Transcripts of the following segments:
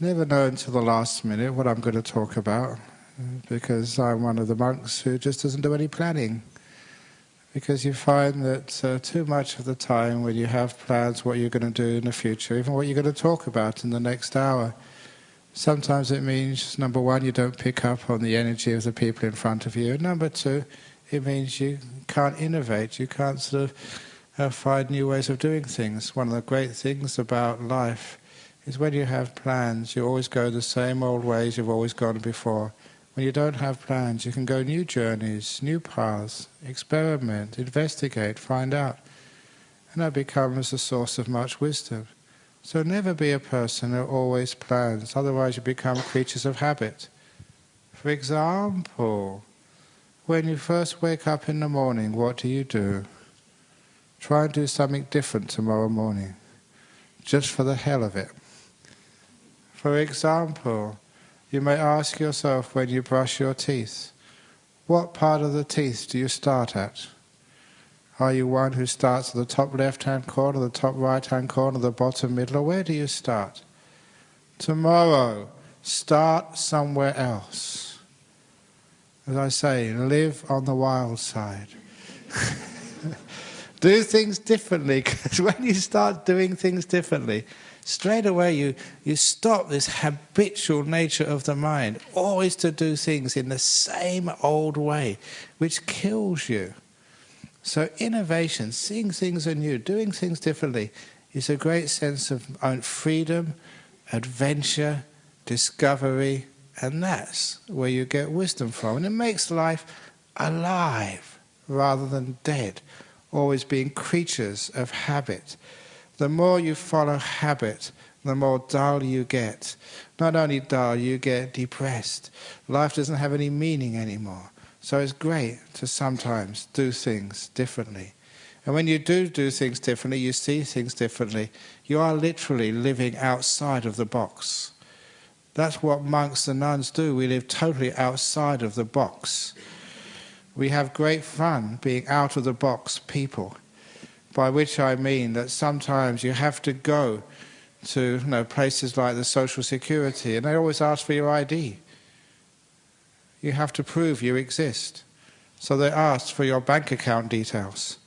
I never know until the last minute what I'm going to talk about, because I'm one of the monks who just doesn't do any planning. Because you find that too much of the time when you have plans what you're going to do in the future, even what you're going to talk about in the next hour, sometimes it means, number one, you don't pick up on the energy of the people in front of you, and number two, it means you can't innovate, you can't sort of find new ways of doing things. One of the great things about life is when you have plans, you always go the same old ways you've always gone before. When you don't have plans, you can go new journeys, new paths, experiment, investigate, find out. And that becomes a source of much wisdom. So never be a person who always plans, otherwise you become creatures of habit. For example, when you first wake up in the morning, what do? Try and do something different tomorrow morning, just for the hell of it. For example, you may ask yourself when you brush your teeth, what part of the teeth do you start at? Are you one who starts at the top left-hand corner, the top right-hand corner, the bottom middle, or where do you start? Tomorrow, start somewhere else. As I say, live on the wild side. Do things differently, because when you start doing things differently, straight away you stop this habitual nature of the mind, always to do things in the same old way, which kills you. So innovation, seeing things anew, doing things differently, is a great sense of freedom, adventure, discovery, and that's where you get wisdom from. And it makes life alive rather than dead, always being creatures of habit. The more you follow habit, the more dull you get. Not only dull, you get depressed. Life doesn't have any meaning anymore. So it's great to sometimes do things differently. And when you do things differently, you see things differently, you are literally living outside of the box. That's what monks and nuns do. We live totally outside of the box. We have great fun being out of the box people. By which I mean that sometimes you have to go to places like the Social Security, and they always ask for your ID. You have to prove you exist. So they ask for your bank account details.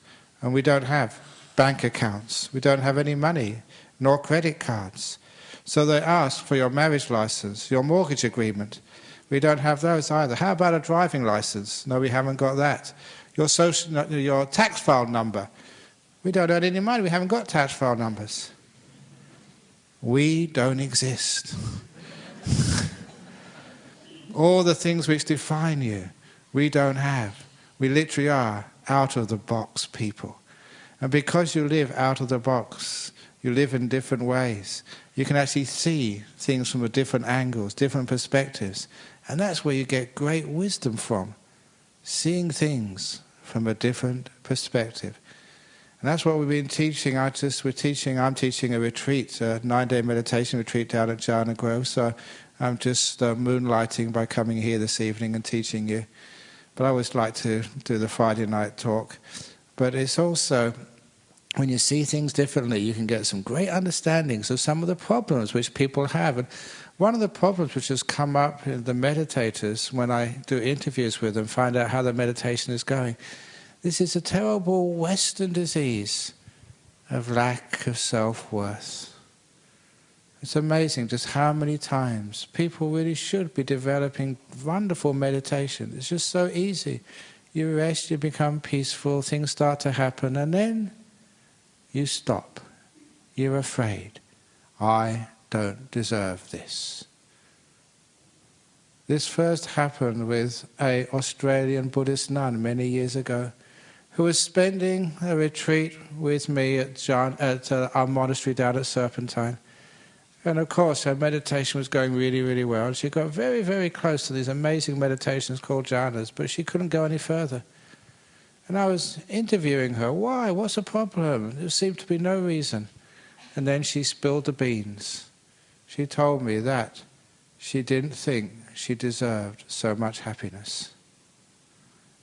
And we don't have bank accounts. We don't have any money, nor credit cards. So they ask for your marriage license, your mortgage agreement. We don't have those either. How about a driving license? No, we haven't got that. Your tax file number. We don't earn any money. We haven't got tax file numbers. We don't exist. All the things which define you, we don't have. We literally are out of the box people. And because you live out of the box, you live in different ways. You can actually see things from different angles, different perspectives. And that's where you get great wisdom from. Seeing things from a different perspective. And that's what we've been teaching. I'm teaching a retreat, a 9-day meditation retreat down at Jhana Grove. So I'm just moonlighting by coming here this evening and teaching you. But I always like to do the Friday night talk. But it's also, when you see things differently, you can get some great understandings of some of the problems which people have. And one of the problems which has come up in the meditators, when I do interviews with them, find out how the meditation is going, this is a terrible Western disease of lack of self-worth. It's amazing just how many times people really should be developing wonderful meditation. It's just so easy. You rest, you become peaceful, things start to happen, and then you stop. You're afraid. I don't deserve this. This first happened with an Australian Buddhist nun many years ago, who was spending a retreat with me at our monastery down at Serpentine. And of course her meditation was going really, really well. And she got very, very close to these amazing meditations called jhanas, but she couldn't go any further. And I was interviewing her. Why? What's the problem? There seemed to be no reason. And then she spilled the beans. She told me that she didn't think she deserved so much happiness.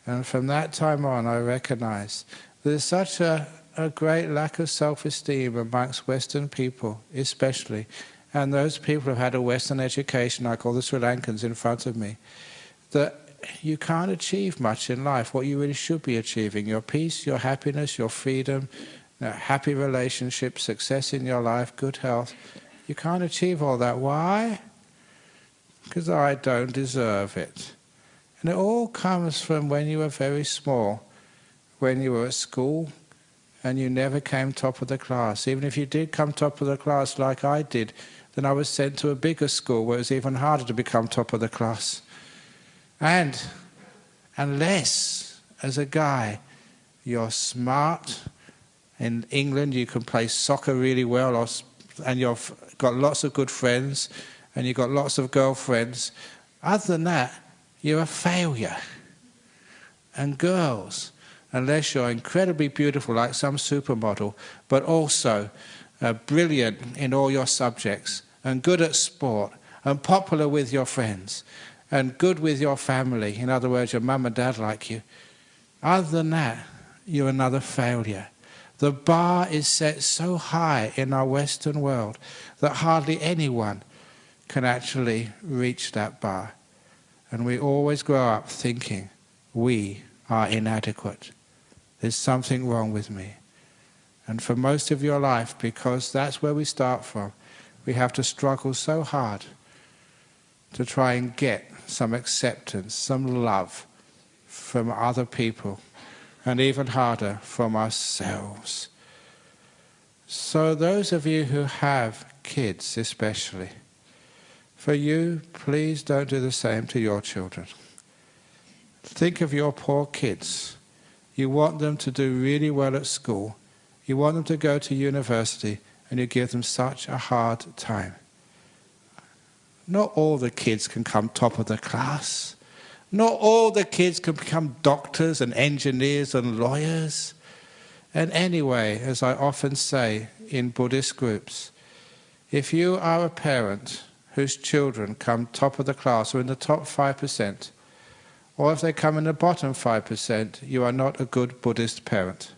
And from that time on, I recognized there's such a great lack of self-esteem amongst Western people, especially. and those people who have had a Western education, like all the Sri Lankans in front of me, that you can't achieve much in life what you really should be achieving. Your peace, your happiness, your freedom, happy relationships, success in your life, good health. You can't achieve all that. Why? Because I don't deserve it. And it all comes from when you were very small, when you were at school and you never came top of the class. Even if you did come top of the class like I did, then I was sent to a bigger school where it was even harder to become top of the class. And unless, as a guy, you're smart, in England you can play soccer really well, and you've got lots of good friends, and you've got lots of girlfriends, other than that, you're a failure. And girls, unless you're incredibly beautiful like some supermodel, but also brilliant in all your subjects, and good at sport, and popular with your friends, and good with your family, in other words, your mum and dad like you, other than that, you're another failure. The bar is set so high in our Western world that hardly anyone can actually reach that bar. And we always grow up thinking we are inadequate. There's something wrong with me. And for most of your life, because that's where we start from, we have to struggle so hard to try and get some acceptance, some love from other people, and even harder from ourselves. So those of you who have kids especially, for you, please don't do the same to your children. Think of your poor kids. You want them to do really well at school. You want them to go to university, and you give them such a hard time. Not all the kids can come top of the class. Not all the kids can become doctors and engineers and lawyers. And anyway, as I often say in Buddhist groups, if you are a parent whose children come top of the class or in the top 5%, or if they come in the bottom 5%, you are not a good Buddhist parent.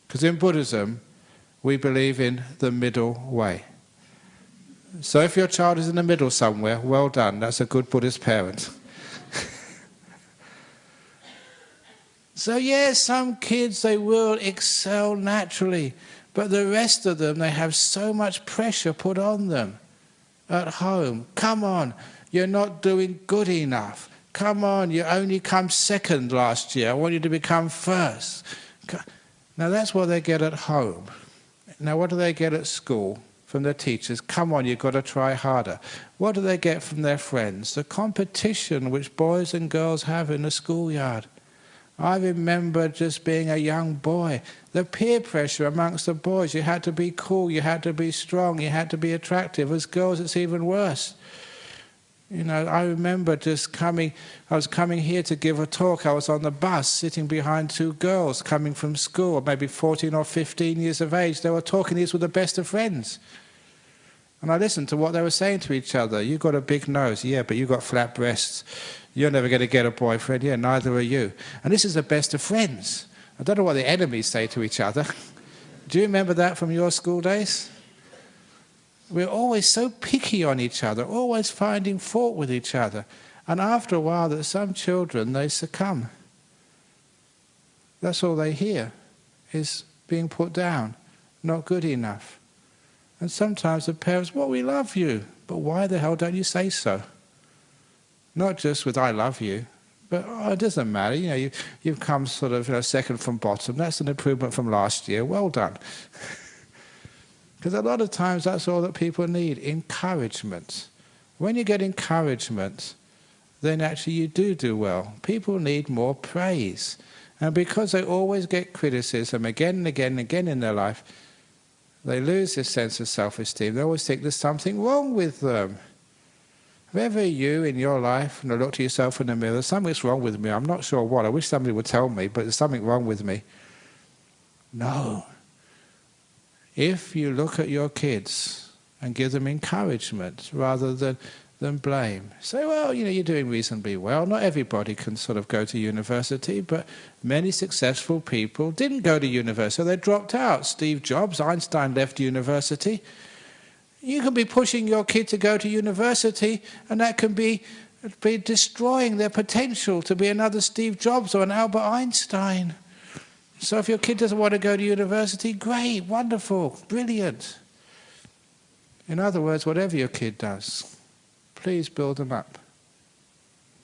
Because in Buddhism, we believe in the middle way. So if your child is in the middle somewhere, well done, that's a good Buddhist parent. So yes, some kids, they will excel naturally, but the rest of them, they have so much pressure put on them at home. Come on, you're not doing good enough. Come on, you only come second last year. I want you to become first. Now that's what they get at home. Now what do they get at school from their teachers? Come on, you've got to try harder. What do they get from their friends? The competition which boys and girls have in the schoolyard. I remember just being a young boy, the peer pressure amongst the boys. You had to be cool, you had to be strong, you had to be attractive. As girls, it's even worse. You know, I remember I was coming here to give a talk. I was on the bus sitting behind two girls coming from school, maybe 14 or 15 years of age. They were talking, these were the best of friends. And I listened to what they were saying to each other. You got a big nose, yeah, but you got flat breasts. You're never going to get a boyfriend, yeah, neither are you. And this is the best of friends. I don't know what the enemies say to each other. Do you remember that from your school days? We're always so picky on each other, always finding fault with each other. And after a while, that some children, they succumb. That's all they hear, is being put down, not good enough. And sometimes the parents, well, we love you, but why the hell don't you say so? Not just with I love you, but it doesn't matter. You know, you've come sort of second from bottom. That's an improvement from last year. Well done. Because a lot of times that's all that people need, encouragement. When you get encouragement, then actually you do well. People need more praise. And because they always get criticism again and again and again in their life, they lose this sense of self-esteem. They always think there's something wrong with them. If ever you in your life look to yourself in the mirror, something's wrong with me, I'm not sure what, I wish somebody would tell me, but there's something wrong with me. No. If you look at your kids and give them encouragement rather than blame, say, well, you're doing reasonably well. Not everybody can sort of go to university, but many successful people didn't go to university, they dropped out. Steve Jobs, Einstein left university. You can be pushing your kid to go to university, and that can be destroying their potential to be another Steve Jobs or an Albert Einstein. So if your kid doesn't want to go to university, great, wonderful, brilliant. In other words, whatever your kid does, please build them up.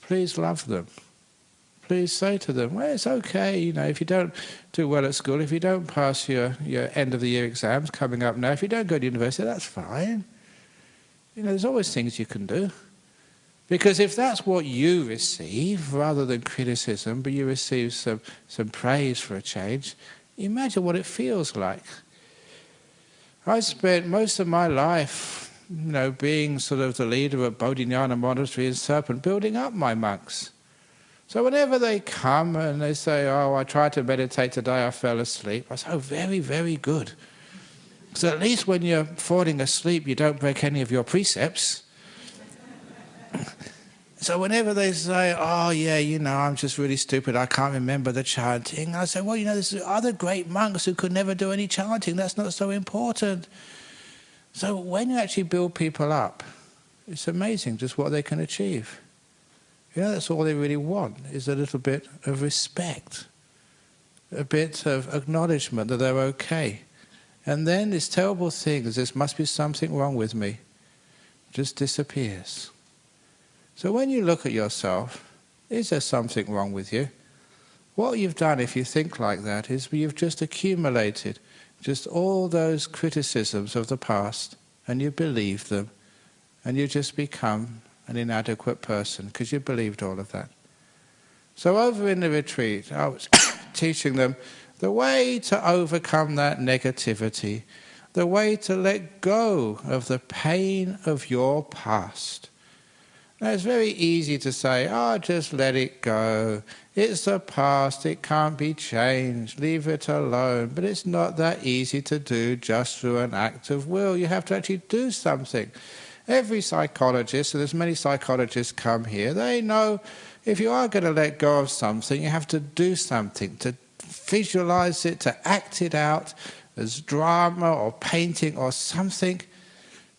Please love them. Please say to them, well, it's okay, if you don't do well at school, if you don't pass your end of the year exams coming up now, if you don't go to university, that's fine. There's always things you can do. Because if that's what you receive, rather than criticism, but you receive some praise for a change, imagine what it feels like. I spent most of my life, being sort of the leader of Bodhinyana Monastery in Serpent, building up my monks. So whenever they come and they say, oh, I tried to meditate today, I fell asleep, I say, oh, very, very good. So at least when you're falling asleep, you don't break any of your precepts. So whenever they say, oh, yeah, I'm just really stupid, I can't remember the chanting, I say, well, there's other great monks who could never do any chanting, that's not so important. So when you actually build people up, it's amazing just what they can achieve. That's all they really want, is a little bit of respect, a bit of acknowledgement that they're okay. And then this terrible thing, this must be something wrong with me, just disappears. So when you look at yourself, is there something wrong with you? What you've done, if you think like that, is you've just accumulated just all those criticisms of the past, and you believe them, and you just become an inadequate person because you believed all of that. So over in the retreat, I was teaching them the way to overcome that negativity, the way to let go of the pain of your past. Now, it's very easy to say, oh, just let it go. It's the past, it can't be changed, leave it alone. But it's not that easy to do just through an act of will. You have to actually do something. Every psychologist, and there's many psychologists come here, they know if you are going to let go of something, you have to do something, to visualize it, to act it out as drama or painting or something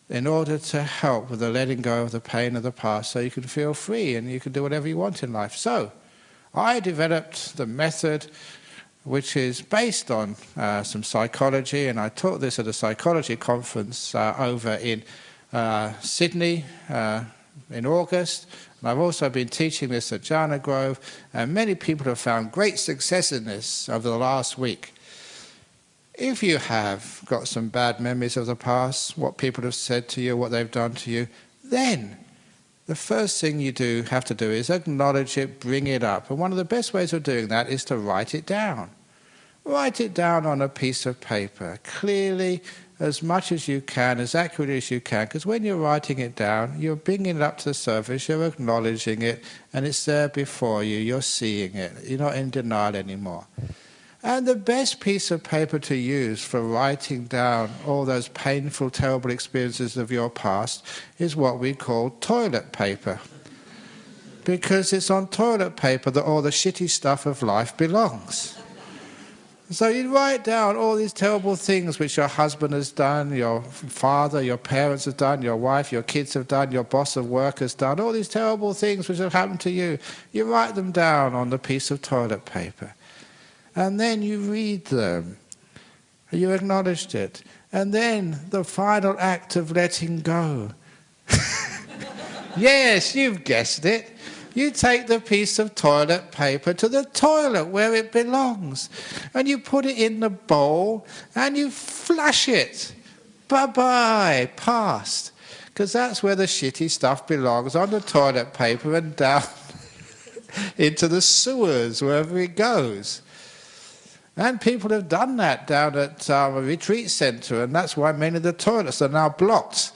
in order to help with the letting go of the pain of the past so you can feel free and you can do whatever you want in life. So I developed the method which is based on some psychology, and I taught this at a psychology conference over in Sydney in August, and I've also been teaching this at Jhana Grove, and many people have found great success in this over the last week. If you have got some bad memories of the past, what people have said to you, what they've done to you, then the first thing you have to do is acknowledge it, bring it up. And one of the best ways of doing that is to write it down. Write it down on a piece of paper, clearly, as much as you can, as accurately as you can, because when you're writing it down, you're bringing it up to the surface, you're acknowledging it, and it's there before you, you're seeing it, you're not in denial anymore. And the best piece of paper to use for writing down all those painful, terrible experiences of your past is what we call toilet paper. Because it's on toilet paper that all the shitty stuff of life belongs. So you write down all these terrible things which your husband has done, your father, your parents have done, your wife, your kids have done, your boss of work has done, all these terrible things which have happened to you. You write them down on the piece of toilet paper. And then you read them. You acknowledged it. And then the final act of letting go. Yes, you've guessed it. You take the piece of toilet paper to the toilet where it belongs. And you put it in the bowl and you flush it. Bye-bye, past. Because that's where the shitty stuff belongs, on the toilet paper and down into the sewers, wherever it goes. And people have done that down at a retreat centre, and that's why many of the toilets are now blocked.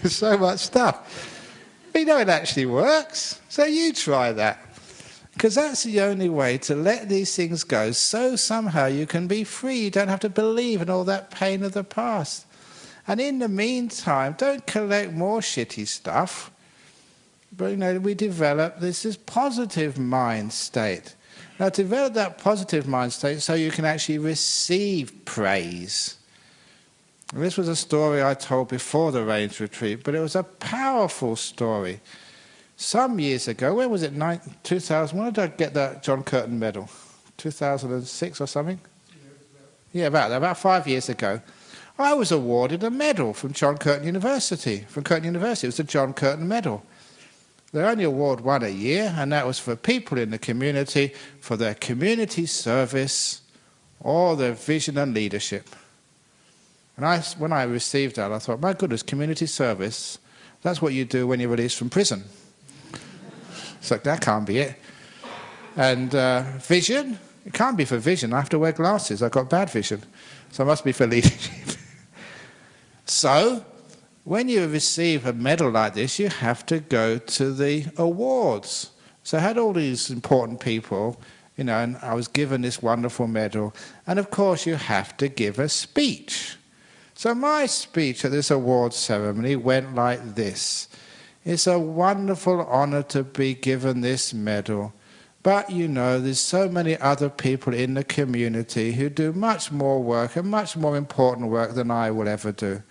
So much stuff. But it actually works. So you try that. Because that's the only way to let these things go, so somehow you can be free. You don't have to believe in all that pain of the past. And in the meantime, don't collect more shitty stuff. But, we develop this positive mind state. Now, develop that positive mind state so you can actually receive praise. And this was a story I told before the Rains Retreat, but it was a powerful story. Some years ago, when was it, 2000, when did I get that John Curtin medal? 2006 or something? Yeah, about 5 years ago. I was awarded a medal from Curtin University. It was the John Curtin Medal. They only award one a year, and that was for people in the community for their community service or their vision and leadership. And when I received that, I thought, my goodness, community service, that's what you do when you're released from prison. So that can't be it. And vision, it can't be for vision. I have to wear glasses. I've got bad vision. So it must be for leadership. So, when you receive a medal like this, you have to go to the awards. So I had all these important people, and I was given this wonderful medal. And of course, you have to give a speech. So my speech at this awards ceremony went like this. It's a wonderful honor to be given this medal. But, there's so many other people in the community who do much more work and much more important work than I will ever do.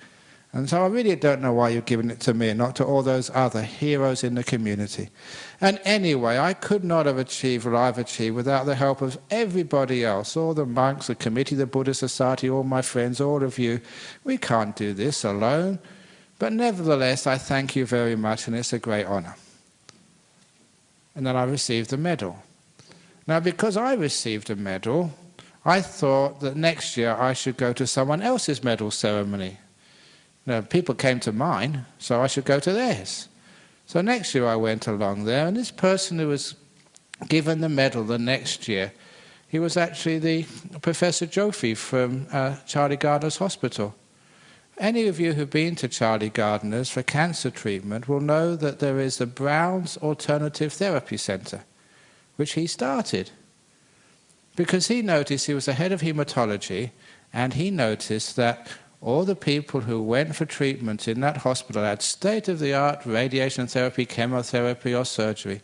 And so I really don't know why you're giving it to me and not to all those other heroes in the community. And anyway, I could not have achieved what I've achieved without the help of everybody else, all the monks, the committee, the Buddhist Society, all my friends, all of you. We can't do this alone. But nevertheless, I thank you very much, and it's a great honor. And then I received the medal. Now, because I received a medal, I thought that next year I should go to someone else's medal ceremony. Now, people came to mine, so I should go to theirs. So next year I went along there, and this person who was given the medal the next year, he was actually the Professor Joffe from Charlie Gardner's hospital. Any of you who've been to Charlie Gardner's for cancer treatment will know that there is the Brown's Alternative Therapy Centre, which he started. Because he noticed, he was the head of hematology, and he noticed that all the people who went for treatment in that hospital had state-of-the-art radiation therapy, chemotherapy or surgery.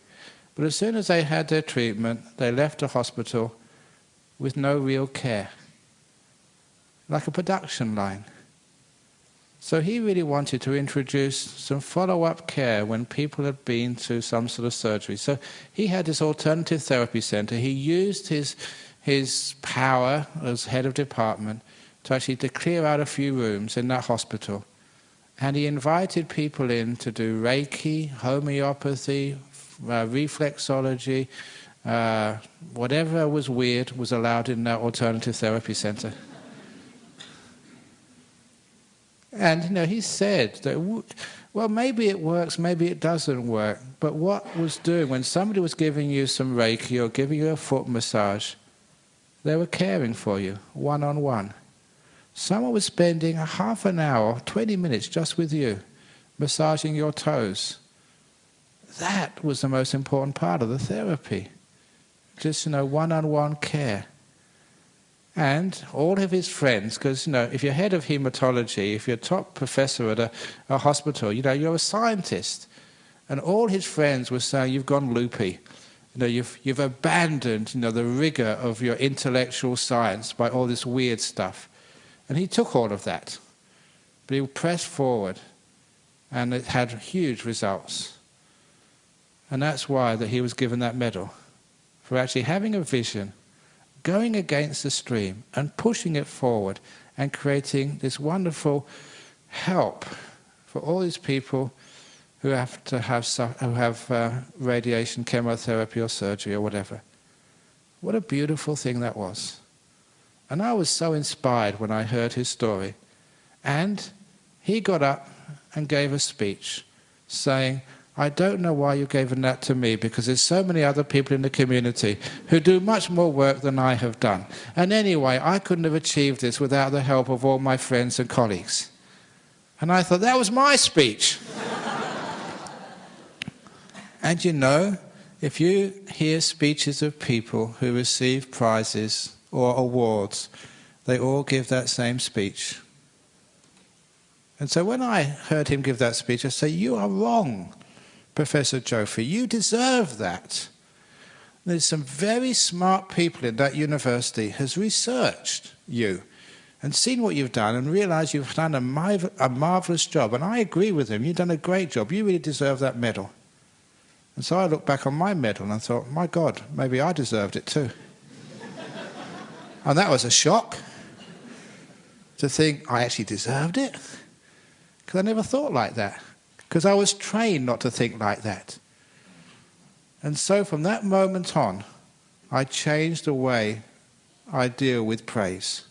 But as soon as they had their treatment, they left the hospital with no real care. Like a production line. So he really wanted to introduce some follow-up care when people had been to some sort of surgery. So he had this alternative therapy centre. He used his power as head of department to actually clear out a few rooms in that hospital. And he invited people in to do Reiki, homeopathy, reflexology, whatever was weird was allowed in that alternative therapy centre. And, he said that, well, maybe it works, maybe it doesn't work. But what was doing, when somebody was giving you some Reiki or giving you a foot massage, they were caring for you, one-on-one. Someone was spending a half an hour, 20 minutes just with you, massaging your toes. That was the most important part of the therapy. Just, one-on-one care. And all of his friends, because, if you're head of hematology, if you're a top professor at a hospital, you're a scientist. And all his friends were saying, you've gone loopy. You've abandoned, the rigor of your intellectual science by all this weird stuff. And he took all of that. But he pressed forward. And it had huge results. And that's why that he was given that medal. For actually having a vision, going against the stream and pushing it forward and creating this wonderful help for all these people who have to have radiation, chemotherapy or surgery or whatever. What a beautiful thing that was. And I was so inspired when I heard his story. And he got up and gave a speech saying, I don't know why you've given that to me, because there's so many other people in the community who do much more work than I have done. And anyway, I couldn't have achieved this without the help of all my friends and colleagues. And I thought, that was my speech. And if you hear speeches of people who receive prizes or awards, they all give that same speech. And so when I heard him give that speech, I say, you are wrong, Professor Joffe. You deserve that. There's some very smart people in that university has researched you. and seen what you've done and realised you've done a marvellous job. And I agree with him. You've done a great job. You really deserve that medal. And so I looked back on my medal and I thought, my God, maybe I deserved it too. And that was a shock to think I actually deserved it. Because I never thought like that. Because I was trained not to think like that. And so from that moment on, I changed the way I deal with praise.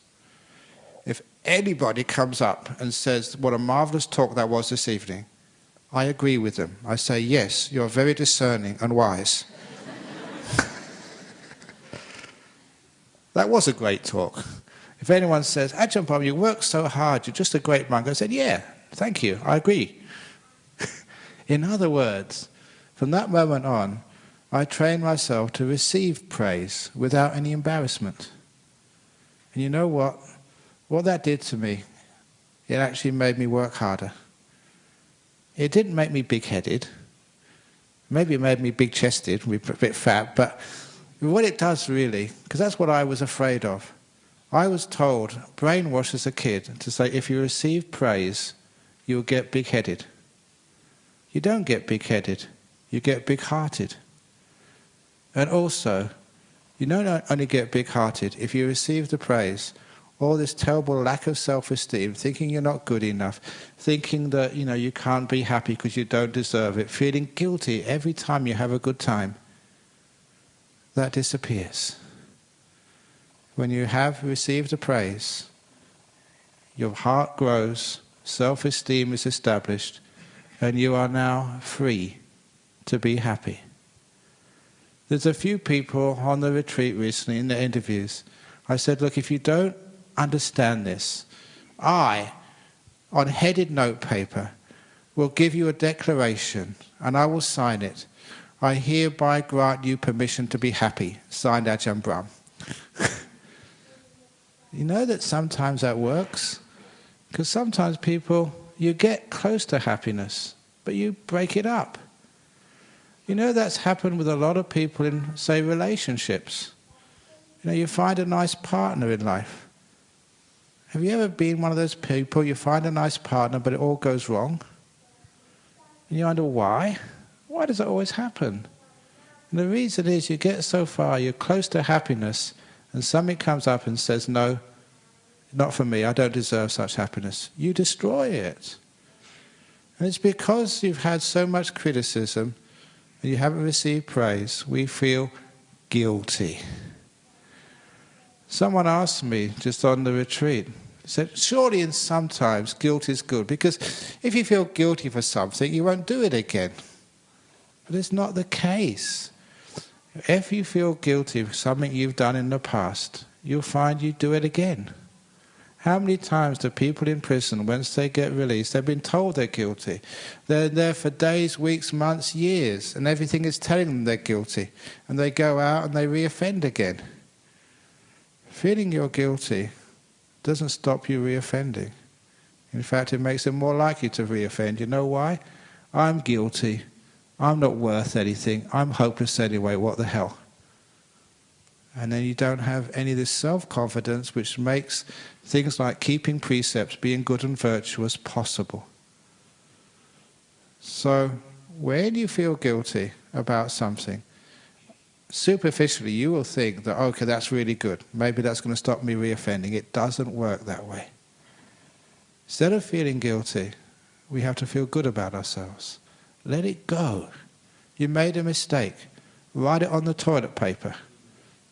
If anybody comes up and says, what a marvellous talk that was this evening, I agree with them. I say, yes, you're very discerning and wise. That was a great talk. If anyone says, Ajahn Brahm, you work so hard, you're just a great monk, I said, yeah, thank you, I agree. In other words, from that moment on, I trained myself to receive praise without any embarrassment. And you know what? What that did to me, it actually made me work harder. It didn't make me big-headed. Maybe it made me big-chested, a bit fat, but what it does really, because that's what I was afraid of. I was told, brainwashed as a kid, to say if you receive praise, you'll get big-headed. You don't get big-headed, you get big-hearted. And also, you don't only get big-hearted, if you receive the praise, all this terrible lack of self-esteem, thinking you're not good enough, thinking that you can't be happy because you don't deserve it, feeling guilty every time you have a good time, that disappears. When you have received the praise, your heart grows, self-esteem is established, and you are now free to be happy. There's a few people on the retreat recently in the interviews. I said, look, if you don't understand this, I, on headed notepaper, will give you a declaration and I will sign it. I hereby grant you permission to be happy. Signed, Ajahn Brahm. You know that sometimes that works? Because sometimes people, you get close to happiness, but you break it up. You know that's happened with a lot of people in, say, relationships. You find a nice partner in life. Have you ever been one of those people, you find a nice partner, but it all goes wrong? And you wonder why? Why does that always happen? And the reason is you get so far, you're close to happiness, and something comes up and says, no, not for me, I don't deserve such happiness. You destroy it. And it's because you've had so much criticism and you haven't received praise, we feel guilty. Someone asked me just on the retreat, said, surely in sometimes guilt is good, because if you feel guilty for something, you won't do it again. But it's not the case. If you feel guilty for something you've done in the past, you'll find you do it again. How many times do people in prison, once they get released, they've been told they're guilty. They're there for days, weeks, months, years, and everything is telling them they're guilty. And they go out and they reoffend again. Feeling you're guilty doesn't stop you reoffending. In fact, it makes them more likely to reoffend. You know why? I'm guilty. I'm not worth anything. I'm hopeless anyway. What the hell? And then you don't have any of this self-confidence which makes things like keeping precepts, being good and virtuous, possible. So when you feel guilty about something, superficially you will think that, okay, that's really good. Maybe that's going to stop me reoffending. It doesn't work that way. Instead of feeling guilty, we have to feel good about ourselves. Let it go. You made a mistake. Write it on the toilet paper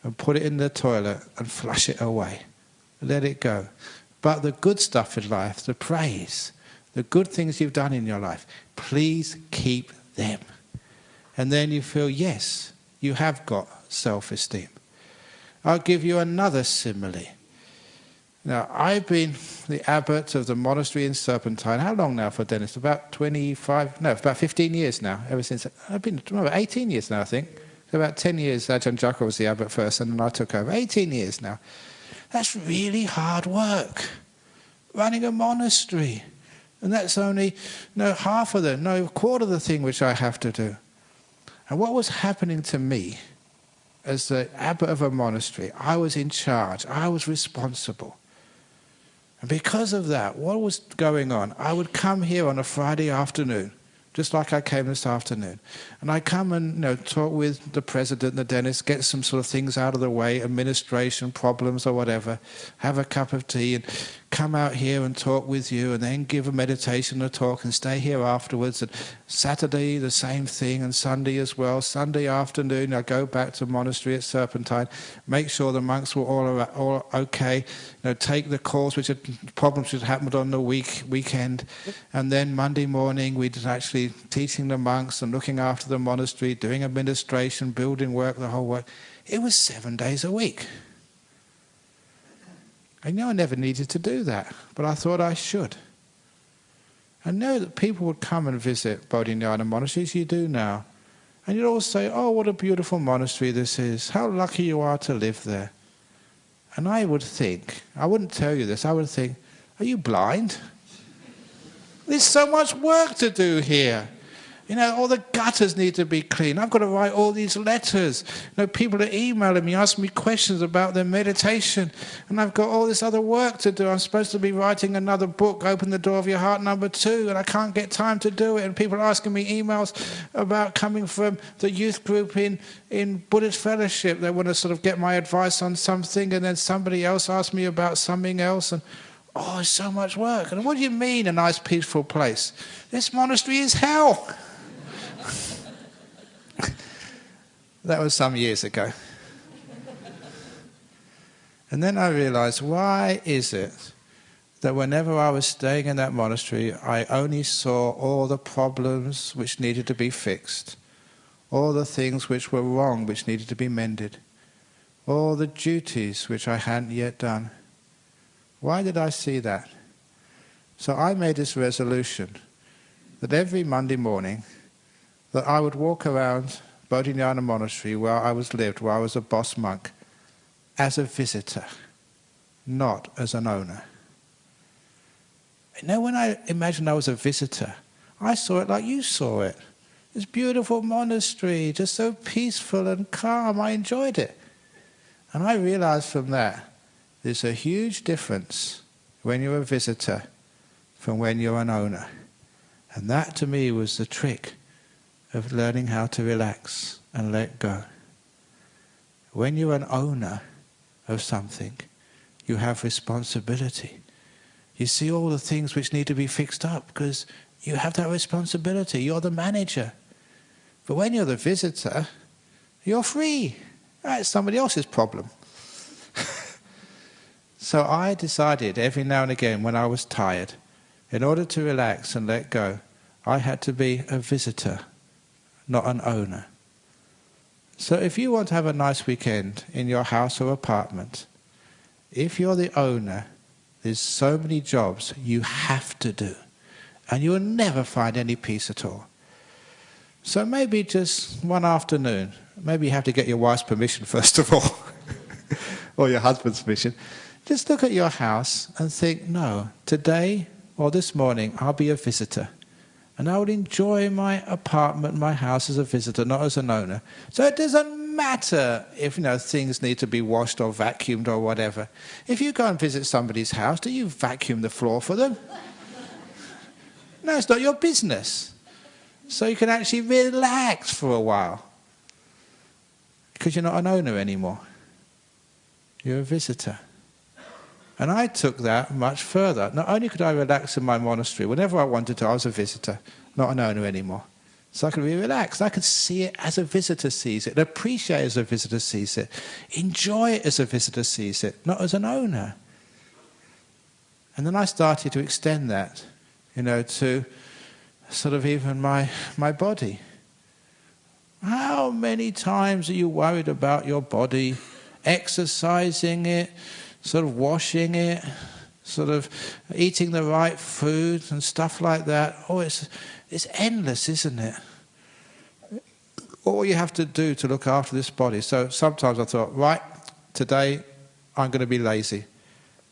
and put it in the toilet and flush it away. Let it go. But the good stuff in life, the praise, the good things you've done in your life, please keep them. And then you feel, yes, you have got self-esteem. I'll give you another simile. Now, I've been the abbot of the monastery in Serpentine. How long now for Dennis? About 15 years now. Ever since I've been, about 18 years now, I think. About 10 years, Ajahn Jaka was the abbot first, and then I took over. 18 years now. That's really hard work, running a monastery. And that's only half of a quarter of the thing which I have to do. And what was happening to me as the abbot of a monastery, I was in charge, I was responsible. And because of that, what was going on? I would come here on a Friday afternoon, just like I came this afternoon. And I come and talk with the president, the dentist, get some sort of things out of the way, administration problems or whatever, have a cup of tea and come out here and talk with you and then give a meditation or talk and stay here afterwards. And Saturday, the same thing, and Sunday as well. Sunday afternoon, I go back to the monastery at Serpentine, make sure the monks were all okay, take the calls, which had problems which had happened on the weekend. And then Monday morning, we'd actually teaching the monks and looking after the monastery, doing administration, building work, the whole work. It was 7 days a week. I know I never needed to do that, but I thought I should. I know that people would come and visit Bodhinyana monasteries, you do now. And you'd all say, oh, what a beautiful monastery this is. How lucky you are to live there. And I would think, I wouldn't tell you this, I would think, are you blind? There's so much work to do here. All the gutters need to be cleaned. I've got to write all these letters. People are emailing me, asking me questions about their meditation. And I've got all this other work to do. I'm supposed to be writing another book, Open the Door of Your Heart, #2, and I can't get time to do it. And people are asking me emails about coming from the youth group in Buddhist Fellowship. They want to sort of get my advice on something, and then somebody else asks me about something else. And oh, it's so much work. And what do you mean, a nice, peaceful place? This monastery is hell. That was some years ago. And then I realized, why is it that whenever I was staying in that monastery, I only saw all the problems which needed to be fixed, all the things which were wrong which needed to be mended, all the duties which I hadn't yet done? Why did I see that? So I made this resolution that every Monday morning that I would walk around Bodhinyana Monastery where I was a boss monk, as a visitor, not as an owner. When I imagined I was a visitor, I saw it like you saw it. This beautiful monastery, just so peaceful and calm. I enjoyed it. And I realized from that, there's a huge difference when you're a visitor from when you're an owner. And that to me was the trick of learning how to relax and let go. When you're an owner of something, you have responsibility. You see all the things which need to be fixed up because you have that responsibility. You're the manager. But when you're the visitor, you're free. It's somebody else's problem. So I decided every now and again when I was tired, in order to relax and let go, I had to be a visitor, not an owner. So if you want to have a nice weekend in your house or apartment, if you're the owner, there's so many jobs you have to do, and you will never find any peace at all. So maybe just one afternoon, maybe you have to get your wife's permission first of all, or your husband's permission. Just look at your house and think, no, today or this morning I'll be a visitor. And I would enjoy my apartment, my house as a visitor, not as an owner. So it doesn't matter if things need to be washed or vacuumed or whatever. If you go and visit somebody's house, do you vacuum the floor for them? No, it's not your business. So you can actually relax for a while. Because you're not an owner anymore. You're a visitor. And I took that much further. Not only could I relax in my monastery, whenever I wanted to, I was a visitor, not an owner anymore. So I could be relaxed. I could see it as a visitor sees it, appreciate it as a visitor sees it, enjoy it as a visitor sees it, not as an owner. And then I started to extend that, to sort of even my body. How many times are you worried about your body, exercising it, sort of washing it, sort of eating the right food and stuff like that? Oh, it's endless, isn't it? All you have to do to look after this body. So sometimes I thought, right, today I'm going to be lazy.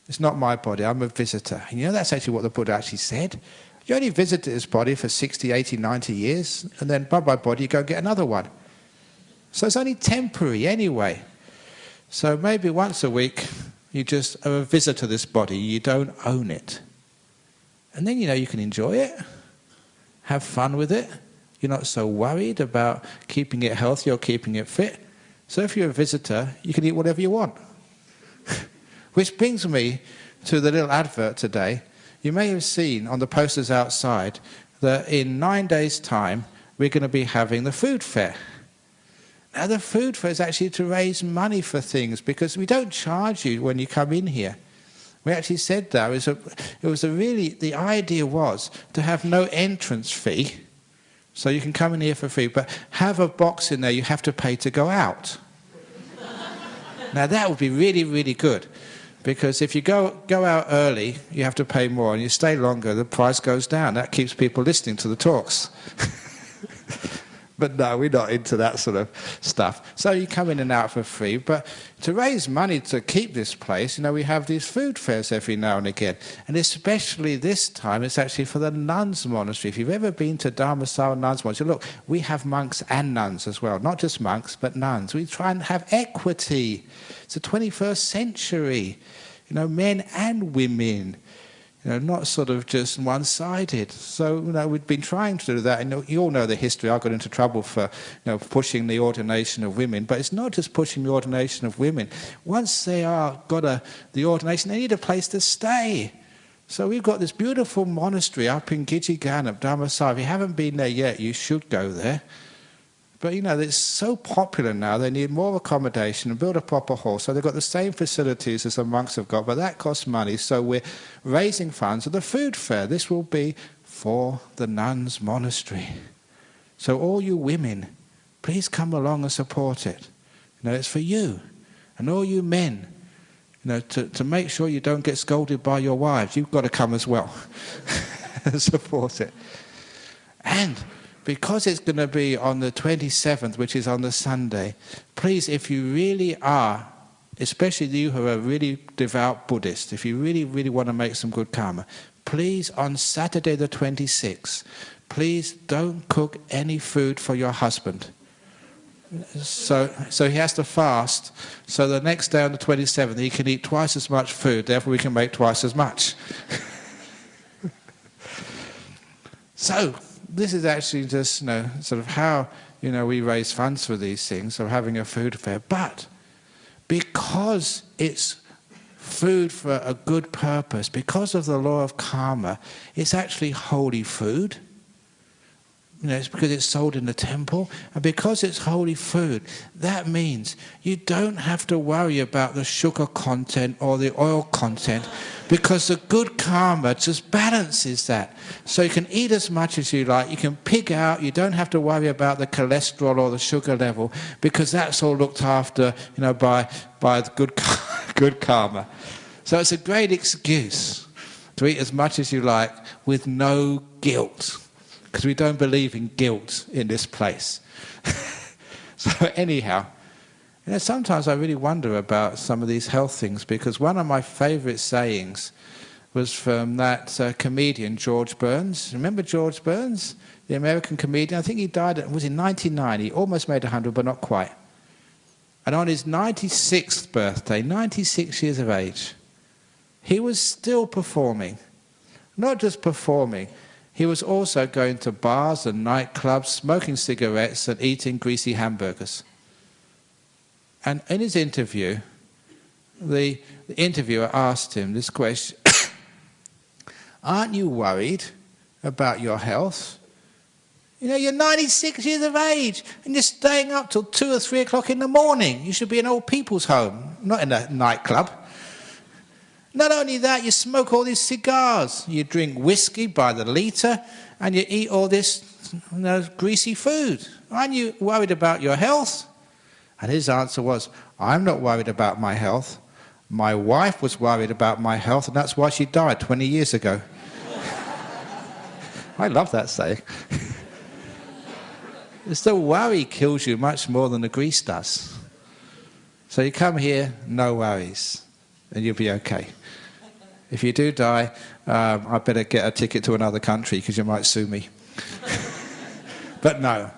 It's not my body, I'm a visitor. And that's actually what the Buddha actually said. You only visit this body for 60, 80, 90 years, and then bye-bye body, you go and get another one. So it's only temporary anyway. So maybe once a week, You just are a visitor to this body. You don't own it. And then, you can enjoy it, have fun with it. You're not so worried about keeping it healthy or keeping it fit. So if you're a visitor, you can eat whatever you want. Which brings me to the little advert today. You may have seen on the posters outside that in 9 days' time, we're going to be having the food fair. Now, the food fair is actually to raise money for things, because we don't charge you when you come in here. We actually said that. The idea was to have no entrance fee, so you can come in here for free, but have a box in there you have to pay to go out. Now, that would be really, really good, because if you go out early, you have to pay more, and you stay longer, the price goes down. That keeps people listening to the talks. But no, we're not into that sort of stuff. So you come in and out for free. But to raise money to keep this place, we have these food fairs every now and again. And especially this time, it's actually for the nuns' monastery. If you've ever been to Dharmasala Nuns' Monastery, look, we have monks and nuns as well. Not just monks, but nuns. We try and have equity. It's the 21st century. Men and women. Not sort of just one-sided. So, we've been trying to do that. And you all know the history. I got into trouble for, pushing the ordination of women. But it's not just pushing the ordination of women. Once they got the ordination, they need a place to stay. So we've got this beautiful monastery up in Gijigana, Dharmasala. If you haven't been there yet, you should go there. But, it's so popular now, they need more accommodation and build a proper hall. So they've got the same facilities as the monks have got, but that costs money. So we're raising funds for the food fair. This will be for the nuns' monastery. So all you women, please come along and support it. It's for you. And all you men, to make sure you don't get scolded by your wives, you've got to come as well and support it. And because it's going to be on the 27th, which is on the Sunday, please, if you really are, especially you who are really devout Buddhists, if you really, really want to make some good karma, please, on Saturday the 26th, please don't cook any food for your husband. So he has to fast, so the next day on the 27th he can eat twice as much food, therefore we can make twice as much. So, this is actually just, sort of how, we raise funds for these things, of having a food fair. But because it's food for a good purpose, because of the law of karma, it's actually holy food. It's because it's sold in the temple. And because it's holy food, that means you don't have to worry about the sugar content or the oil content, because the good karma just balances that. So you can eat as much as you like, you can pig out, you don't have to worry about the cholesterol or the sugar level, because that's all looked after, by the good karma. So it's a great excuse to eat as much as you like with no guilt, because we don't believe in guilt in this place. So anyhow, sometimes I really wonder about some of these health things, because one of my favourite sayings was from that comedian George Burns. Remember George Burns, the American comedian? I think he died, was in 1990. He almost made 100, but not quite. And on his 96th birthday, 96 years of age, he was still performing. Not just performing, he was also going to bars and nightclubs, smoking cigarettes and eating greasy hamburgers. And in his interview, the interviewer asked him this question: aren't you worried about your health? You're 96 years of age and you're staying up till 2 or 3 o'clock in the morning. You should be in old people's home, not in a nightclub. Not only that, you smoke all these cigars, you drink whiskey by the litre, and you eat all this greasy food. Aren't you worried about your health? And his answer was, I'm not worried about my health. My wife was worried about my health, and that's why she died 20 years ago. I love that saying. It's the worry kills you much more than the grease does. So you come here, no worries, and you'll be okay. If you do die, I better get a ticket to another country, because you might sue me. But no.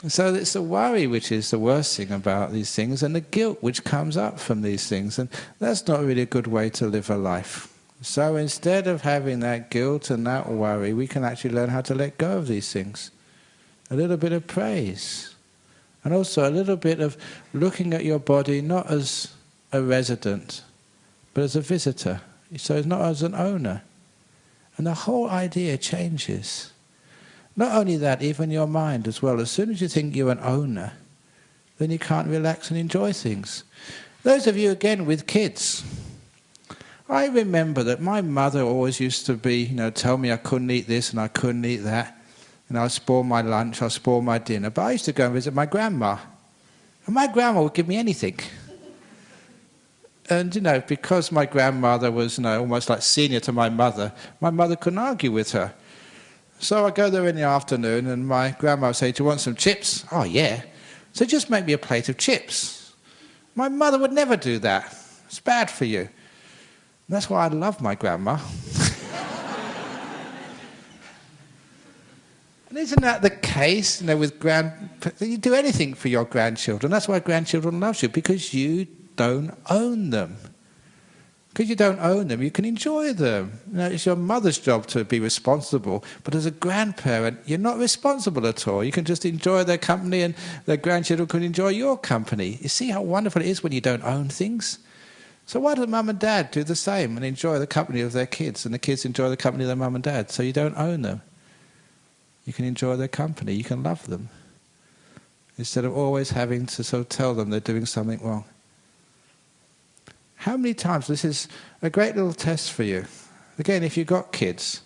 So it's the worry which is the worst thing about these things, and the guilt which comes up from these things. And that's not really a good way to live a life. So instead of having that guilt and that worry, we can actually learn how to let go of these things. A little bit of praise. And also a little bit of looking at your body not as a resident, but as a visitor. So it's not as an owner. And the whole idea changes. Not only that, even your mind as well. As soon as you think you're an owner, then you can't relax and enjoy things. Those of you, again, with kids, I remember that my mother always used to tell me I couldn't eat this and I couldn't eat that. And I'll spoil my lunch, I'll spoil my dinner. But I used to go and visit my grandma. And my grandma would give me anything. And, because my grandmother was, almost like senior to my mother couldn't argue with her. So I go there in the afternoon and my grandma would say, "Do you want some chips?" "Oh, yeah." "So just make me a plate of chips." My mother would never do that. It's bad for you. And that's why I love my grandma. And isn't that the case, with you do anything for your grandchildren. That's why grandchildren love you, because you don't own them. Because you don't own them, you can enjoy them. It's your mother's job to be responsible, but as a grandparent, you're not responsible at all. You can just enjoy their company, and their grandchildren can enjoy your company. You see how wonderful it is when you don't own things? So why don't mum and dad do the same and enjoy the company of their kids, and the kids enjoy the company of their mum and dad? So you don't own them. You can enjoy their company, you can love them, instead of always having to sort of tell them they're doing something wrong. How many times, this is a great little test for you. Again, if you've got kids,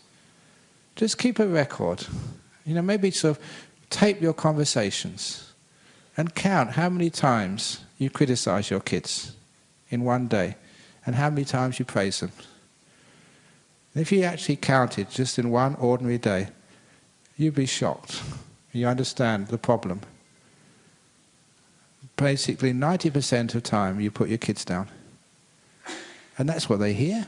just keep a record. Maybe sort of tape your conversations and count how many times you criticize your kids in one day and how many times you praise them. And if you actually counted just in one ordinary day, you'd be shocked. You understand the problem. Basically, 90% of the time you put your kids down. And that's what they hear.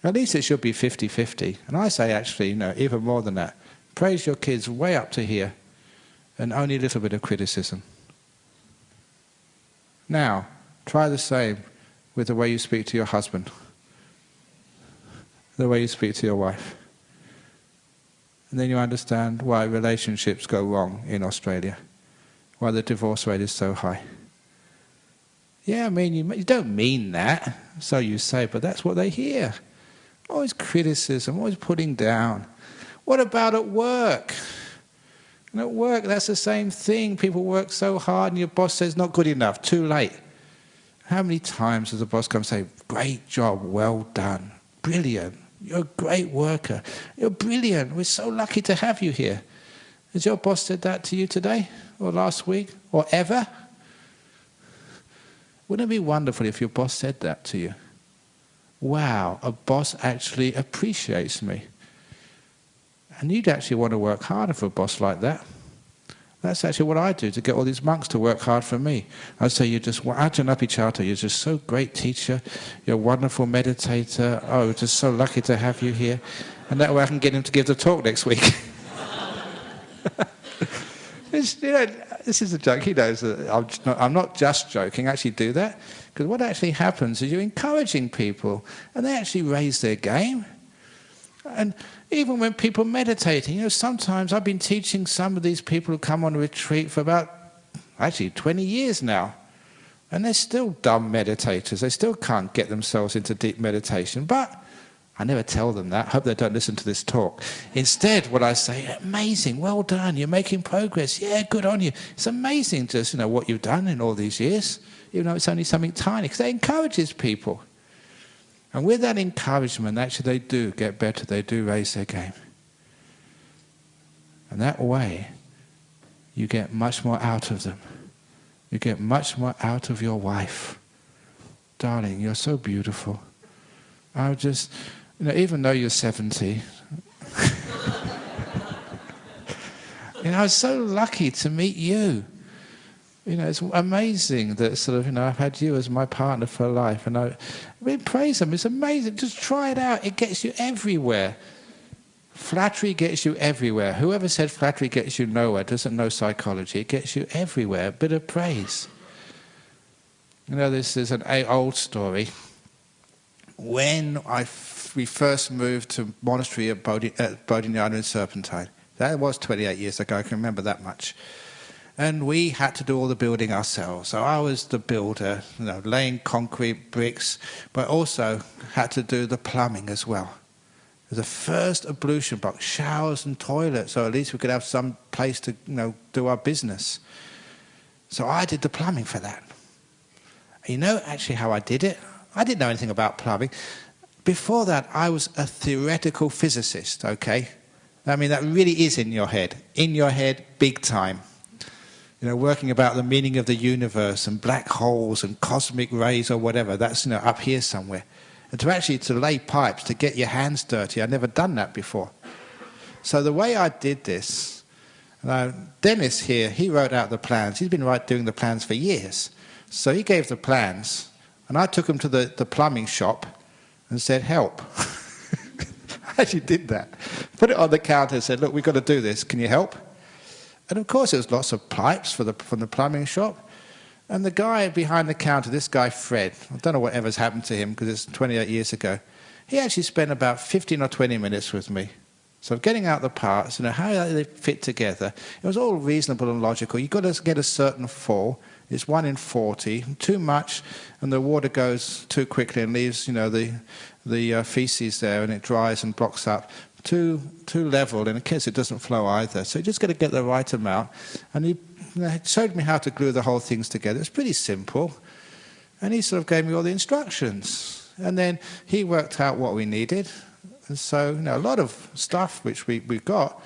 At least it should be 50-50. And I say actually, even more than that. Praise your kids way up to here and only a little bit of criticism. Now, try the same with the way you speak to your husband, the way you speak to your wife. And then you understand why relationships go wrong in Australia, why the divorce rate is so high. Yeah, you don't mean that, so you say, but that's what they hear. Always criticism, always putting down. What about at work? And at work, that's the same thing. People work so hard and your boss says, "Not good enough, too late." How many times does the boss come and say, "Great job, well done, brilliant, you're a great worker, you're brilliant, we're so lucky to have you here"? Has your boss said that to you today, or last week, or ever? Wouldn't it be wonderful if your boss said that to you? Wow, a boss actually appreciates me. And you'd actually want to work harder for a boss like that. That's actually what I do to get all these monks to work hard for me. I say, Ajahn Chapter, you're just so great teacher, you're a wonderful meditator, oh, we're just so lucky to have you here. And that way I can get him to give the talk next week. This is a joke. He knows that I'm not just joking. I actually do that. Because what actually happens is you're encouraging people, and they actually raise their game. And even when people are meditating, sometimes I've been teaching some of these people who come on a retreat for about, 20 years now. And they're still dumb meditators. They still can't get themselves into deep meditation. But I never tell them that. I hope they don't listen to this talk. Instead, what I say, amazing, well done, you're making progress. Yeah, good on you. It's amazing just, what you've done in all these years, even though it's only something tiny, because that encourages people. And with that encouragement, actually they do get better. They do raise their game. And that way, you get much more out of them. You get much more out of your wife. Darling, you're so beautiful. I just... even though you're 70, I was so lucky to meet you. It's amazing that I've had you as my partner for life. And we praise them. It's amazing. Just try it out. It gets you everywhere. Flattery gets you everywhere. Whoever said flattery gets you nowhere doesn't know psychology. It gets you everywhere. A bit of praise. You know, this is an old story. When we first moved to monastery at Bodhinyana in Serpentine, that was 28 years ago, I can remember that much. And we had to do all the building ourselves. So I was the builder, you know, laying concrete, bricks, but also had to do the plumbing as well. The first ablution box, showers and toilets, so at least we could have some place to, you know, do our business. So I did the plumbing for that. You know actually how I did it? I didn't know anything about plumbing. Before that, I was a theoretical physicist, okay? I mean, that really is in your head. In your head, big time. You know, working about the meaning of the universe and black holes and cosmic rays or whatever. That's, you know, up here somewhere. And to lay pipes, to get your hands dirty, I'd never done that before. So the way I did this, Dennis here, he wrote out the plans. He's been doing the plans for years. So he gave the plans, and I took him to the plumbing shop and said, help. I actually did that. Put it on the counter and said, look, we've got to do this. Can you help? And of course, there was lots of pipes from the plumbing shop. And the guy behind the counter, this guy Fred, I don't know whatever's happened to him because it's 28 years ago, he actually spent about 15 or 20 minutes with me. So getting out the parts, you know, how they fit together, it was all reasonable and logical. You've got to get a certain fall. It's 1 in 40, too much, and the water goes too quickly and leaves, you know, the feces there, and it dries and blocks up. Too level, and in case it doesn't flow either. So you just got to get the right amount. And he showed me how to glue the whole things together. It's pretty simple. And he sort of gave me all the instructions. And then he worked out what we needed. And so, you know, a lot of stuff which we got,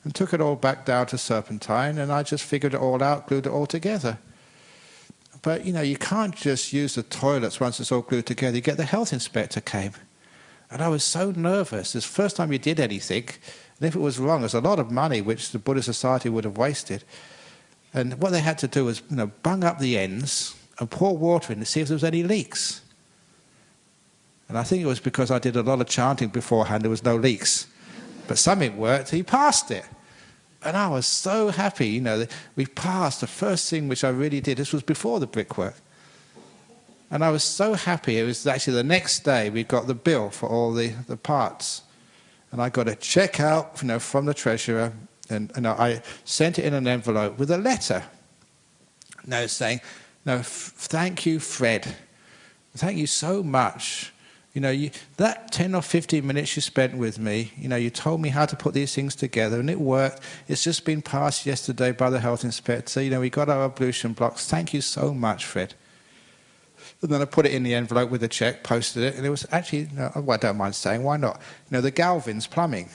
and took it all back down to Serpentine, and I just figured it all out, glued it all together. But, you know, you can't just use the toilets once it's all glued together. You get the health inspector came. And I was so nervous. It's the first time you did anything. And if it was wrong, there's a lot of money which the Buddhist Society would have wasted. And what they had to do was, you know, bung up the ends and pour water in to see if there was any leaks. And I think it was because I did a lot of chanting beforehand, there was no leaks. But something worked, he passed it. And I was so happy, you know, that we passed the first thing which I really did. This was before the brickwork. And I was so happy. It was actually the next day we got the bill for all the parts. And I got a check out, you know, from the treasurer, and I sent it in an envelope with a letter. No, saying, no, thank you, Fred. Thank you so much. You know, that 10 or 15 minutes you spent with me, you know, you told me how to put these things together, and it worked. It's just been passed yesterday by the health inspector. You know, we got our ablution blocks. Thank you so much, Fred. And then I put it in the envelope with a check, posted it, and it was actually, well, I don't mind saying, why not? You know, the Galvin's plumbing.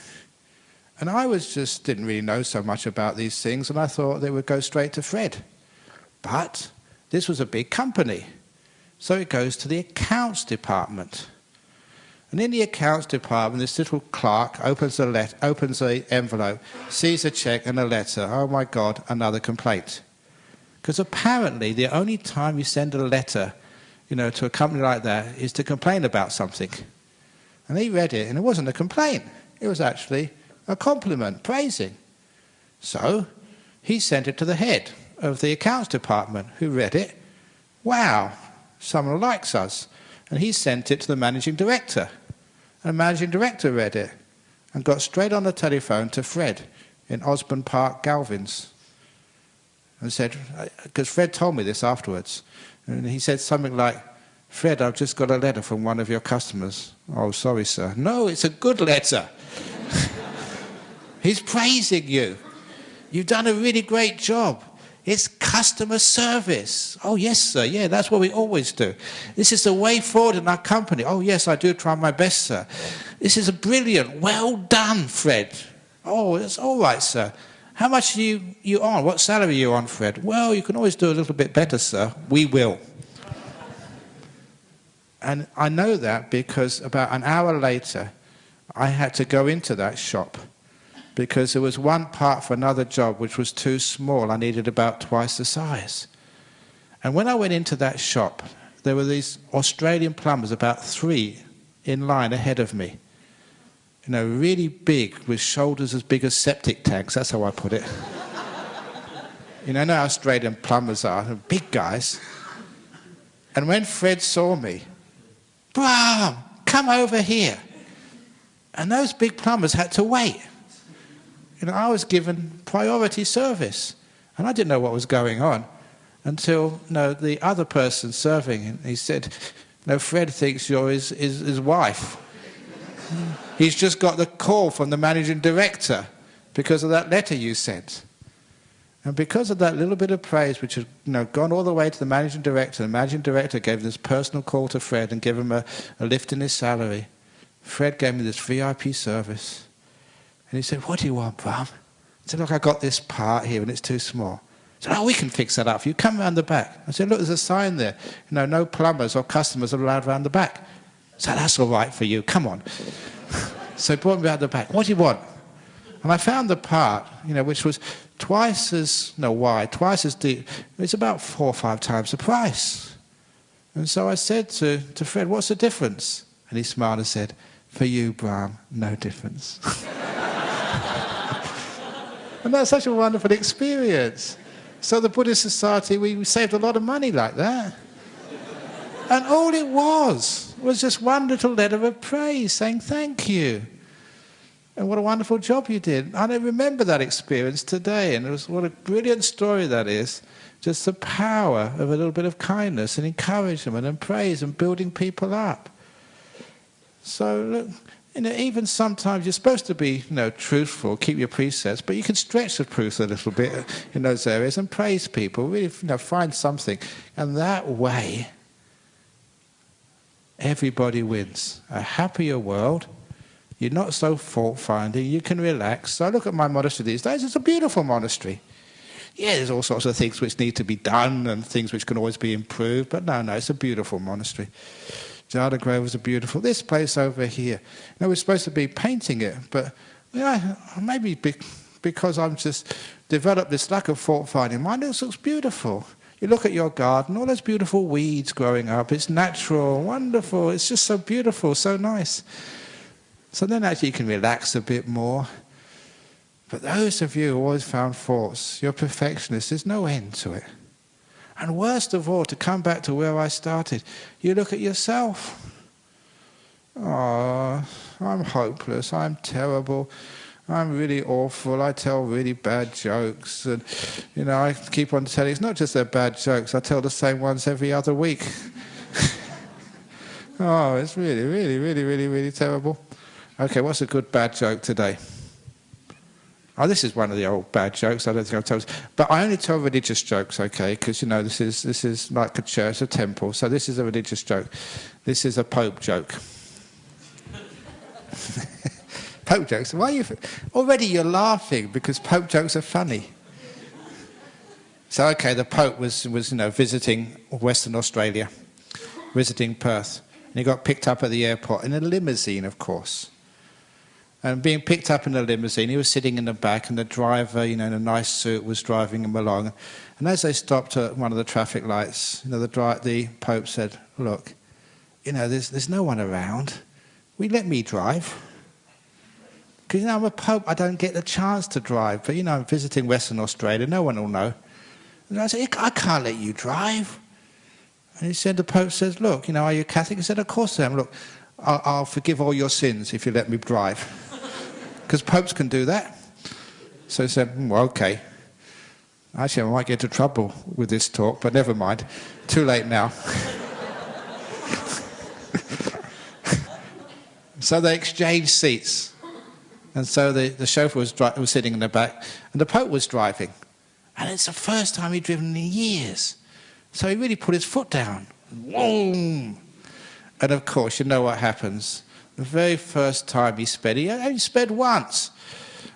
And I didn't really know so much about these things, and I thought they would go straight to Fred. But this was a big company. So it goes to the accounts department. And in the accounts department, this little clerk opens the envelope, sees a check and a letter. Oh my God, another complaint. Because apparently the only time you send a letter, you know, to a company like that is to complain about something. And he read it, and it wasn't a complaint. It was actually a compliment, praising. So he sent it to the head of the accounts department, who read it. Wow, someone likes us. And he sent it to the managing director. And the managing director read it and got straight on the telephone to Fred in Osborne Park, Galvin's. And said, because Fred told me this afterwards, and he said something like, Fred, I've just got a letter from one of your customers. Oh, sorry, sir. No, it's a good letter. He's praising you. You've done a really great job. It's customer service. Oh, yes, sir. Yeah, that's what we always do. This is the way forward in our company. Oh, yes, I do try my best, sir. This is brilliant. Well done, Fred. Oh, it's all right, sir. How much are you on? What salary are you on, Fred? Well, you can always do a little bit better, sir. We will. And I know that because about an hour later, I had to go into that shop because there was one part for another job which was too small. I needed about twice the size. And when I went into that shop, there were these Australian plumbers, about 3 in line ahead of me. really big, with shoulders as big as septic tanks. That's how I put it. You know how Australian plumbers are, they're big guys. And when Fred saw me, Brahm, come over here. And those big plumbers had to wait. I was given priority service. And I didn't know what was going on until the other person serving, and he said, Fred thinks you're his wife. He's just got the call from the managing director because of that letter you sent. And because of that little bit of praise, which had gone all the way to the managing director gave this personal call to Fred and gave him a lift in his salary. Fred gave me this VIP service. And he said, what do you want, Brahm? I said, look, I got this part here and it's too small. He said, we can fix that up for you. Come round the back. I said, look, there's a sign there. No plumbers or customers are allowed round the back. So that's all right for you. Come on. So he brought me round the back. What do you want? And I found the part, which was twice as wide, twice as deep. It's about 4 or 5 times the price. And so I said to Fred, what's the difference? And he smiled and said, for you, Brahm, no difference. And that's such a wonderful experience. So the Buddhist Society, we saved a lot of money like that. And all it was just one little letter of praise saying thank you. And what a wonderful job you did. And I remember that experience today. And what a brilliant story that is. Just the power of a little bit of kindness and encouragement and praise and building people up. So, look, even sometimes you're supposed to be, truthful, keep your precepts, but you can stretch the truth a little bit in those areas and praise people, really, find something. And that way, everybody wins. A happier world. You're not so fault-finding. You can relax. So I look at my monastery these days. It's a beautiful monastery. Yeah, there's all sorts of things which need to be done and things which can always be improved. But no, it's a beautiful monastery. Jada Grove was a beautiful. This place over here. We're supposed to be painting it, but maybe because I'm just developed this lack of fault-finding mind, it looks beautiful. You look at your garden, all those beautiful weeds growing up. It's natural, wonderful. It's just so beautiful, so nice. So then actually you can relax a bit more. But those of you who always found faults, you're perfectionists, there's no end to it. And worst of all, to come back to where I started, you look at yourself. Oh, I'm hopeless, I'm terrible, I'm really awful, I tell really bad jokes. And, I keep on telling, it's not just they're bad jokes, I tell the same ones every other week. Oh, it's really, really, really, really, really terrible. Okay, what's a good bad joke today? Oh, this is one of the old bad jokes. I don't think I've told. But I only tell religious jokes, okay? Because this is like a church, a temple. So this is a religious joke. This is a Pope joke. Pope jokes. Why are you? Already you're laughing because Pope jokes are funny. So okay, the Pope was visiting Western Australia, visiting Perth, and he got picked up at the airport in a limousine, of course. And being picked up in a limousine, he was sitting in the back, and the driver, in a nice suit, was driving him along. And as they stopped at one of the traffic lights, the Pope said, "Look, there's no one around. Will you let me drive? Because I'm a Pope, I don't get the chance to drive. But I'm visiting Western Australia, no one will know." And I said, "I can't let you drive." And he said, the Pope says, "Look, are you Catholic?" He said, "Of course I am. Look, I'll forgive all your sins if you let me drive." Because popes can do that. So he said, "Well, okay. Actually, I might get into trouble with this talk, but never mind. Too late now." So they exchanged seats. And so the chauffeur was sitting in the back, and the Pope was driving. And it's the first time he'd driven in years. So he really put his foot down. Boom! And of course, you know what happens. The very first time he only sped once.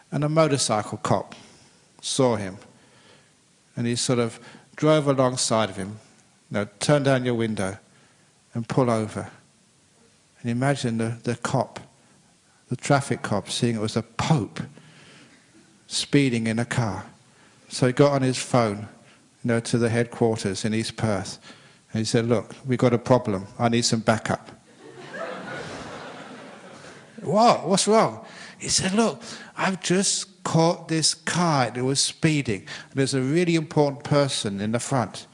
And a motorcycle cop saw him. And he sort of drove alongside of him. Turn down your window and pull over. And imagine the cop, the traffic cop, seeing it was a Pope speeding in a car. So he got on his phone, to the headquarters in East Perth. And he said, "Look, we've got a problem. I need some backup." What? What's wrong? He said, look, I've just caught this car. It was speeding. And there's a really important person in the front.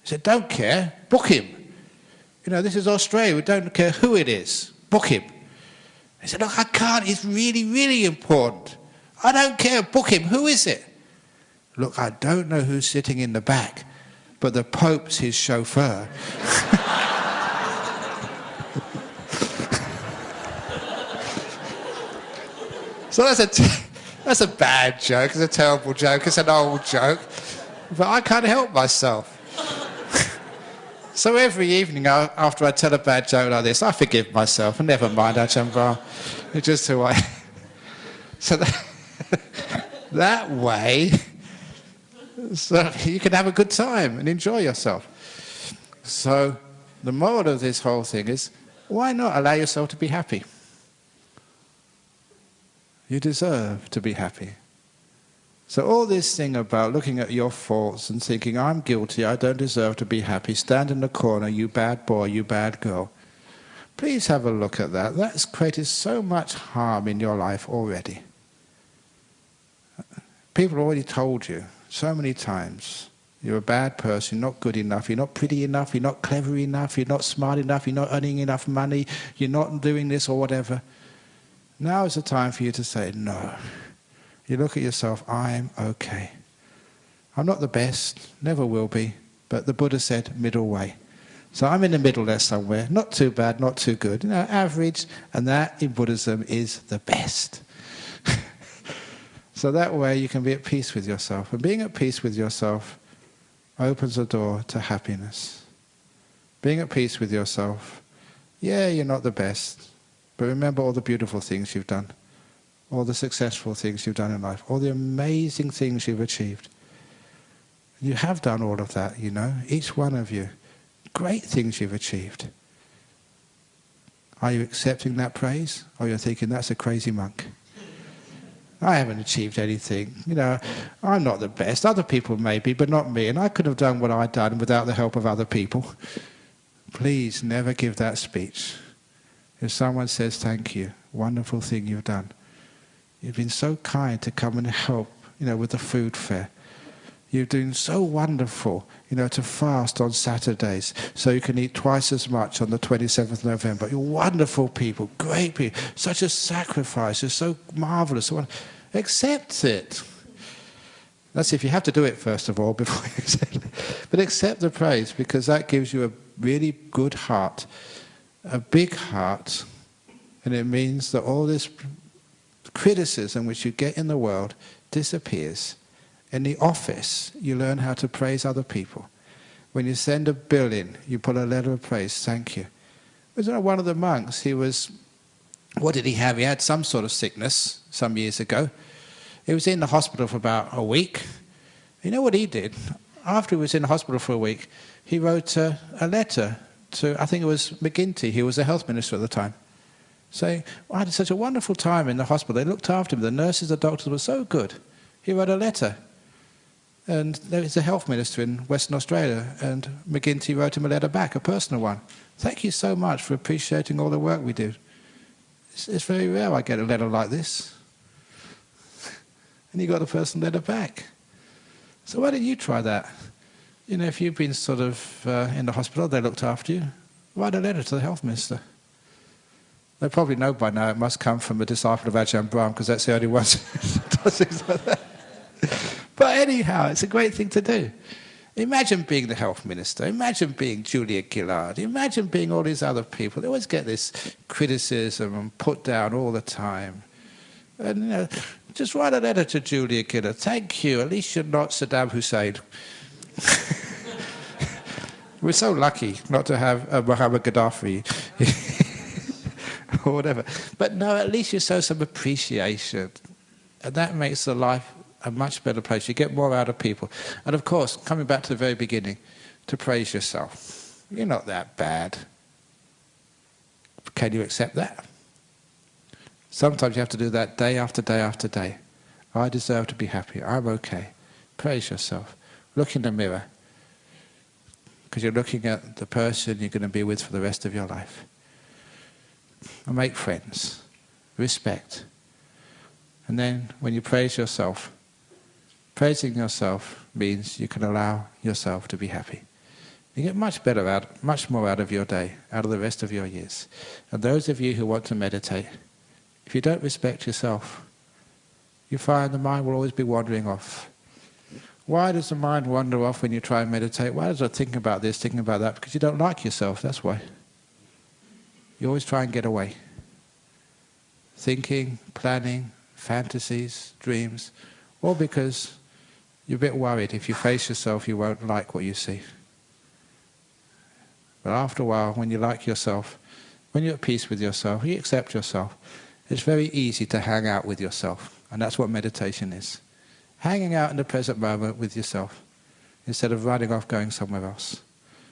He said, don't care. Book him. You know, this is Australia. We don't care who it is. Book him. He said, look, I can't. It's really, really important. I don't care. Book him. Who is it? Look, I don't know who's sitting in the back, but the Pope's his chauffeur. So that's a bad joke. It's a terrible joke. It's an old joke. But I can't help myself. So every evening after I tell a bad joke like this, I forgive myself and never mind Ajahn Brahm. It's just who I am. So that way, so you can have a good time and enjoy yourself. So the moral of this whole thing is, why not allow yourself to be happy? You deserve to be happy. So all this thing about looking at your faults and thinking, I'm guilty, I don't deserve to be happy, stand in the corner, you bad boy, you bad girl. Please have a look at that. That's created so much harm in your life already. People already told you so many times, you're a bad person, you're not good enough, you're not pretty enough, you're not clever enough, you're not smart enough, you're not earning enough money, you're not doing this or whatever. Now is the time for you to say, no. You look at yourself, I'm okay. I'm not the best, never will be, but the Buddha said middle way. So I'm in the middle there somewhere, not too bad, not too good, average, and that in Buddhism is the best. So that way you can be at peace with yourself. And being at peace with yourself opens the door to happiness. Being at peace with yourself, yeah, you're not the best, but remember all the beautiful things you've done, all the successful things you've done in life, all the amazing things you've achieved. You have done all of that, you know, each one of you. Great things you've achieved. Are you accepting that praise? Or you're thinking, that's a crazy monk? I haven't achieved anything. You know, I'm not the best. Other people may be, but not me. And I could have done what I'd done without the help of other people. Please never give that speech. If someone says, thank you, wonderful thing you've done. You've been so kind to come and help, you know, with the food fair. You're doing so wonderful, you know, to fast on Saturdays so you can eat twice as much on the 27th of November. You're wonderful people, great people. Such a sacrifice. You're so marvelous. Accept it. That's if you have to do it, first of all, before you accept it. But accept the praise, because that gives you a really good heart, a big heart, and it means that all this criticism which you get in the world disappears. In the office, you learn how to praise other people. When you send a bill in, you put a letter of praise, thank you. Wasn't one of the monks, what did he have? He had some sort of sickness some years ago. He was in the hospital for about a week. You know what he did? After he was in the hospital for a week, he wrote a letter to, I think it was McGuinty, he was the health minister at the time, saying, I had such a wonderful time in the hospital. They looked after him. The nurses, the doctors were so good. He wrote a letter. And there was a health minister in Western Australia, and McGuinty wrote him a letter back, a personal one. Thank you so much for appreciating all the work we do. It's very rare I get a letter like this. And he got the personal letter back. So why don't you try that? You know, if you've been sort of in the hospital, they looked after you, write a letter to the health minister. They probably know by now it must come from a disciple of Ajahn Brahm, because that's the only one who does things like that. But anyhow, it's a great thing to do. Imagine being the health minister. Imagine being Julia Gillard. Imagine being all these other people. They always get this criticism and put down all the time. And, you know, just write a letter to Julia Gillard. Thank you. At least you're not Saddam Hussein. We're so lucky not to have Muhammad Gaddafi or whatever. But no, at least you show some appreciation. And that makes the life a much better place. You get more out of people. And of course, coming back to the very beginning, to praise yourself. You're not that bad. Can you accept that? Sometimes you have to do that day after day after day. I deserve to be happy. I'm okay. Praise yourself. Look in the mirror. Because you're looking at the person you're going to be with for the rest of your life. And make friends. respect. And then when you praise yourself, praising yourself means you can allow yourself to be happy. You get much more out of your day, out of the rest of your years. And those of you who want to meditate, if you don't respect yourself, you find the mind will always be wandering off. Why does the mind wander off when you try and meditate? Why does it think about this, thinking about that? Because you don't like yourself, that's why. You always try and get away. Thinking, planning, fantasies, dreams, all because you're a bit worried if you face yourself you won't like what you see. But after a while, when you like yourself, when you're at peace with yourself, you accept yourself, it's very easy to hang out with yourself. And that's what meditation is. Hanging out in the present moment with yourself, instead of running off going somewhere else.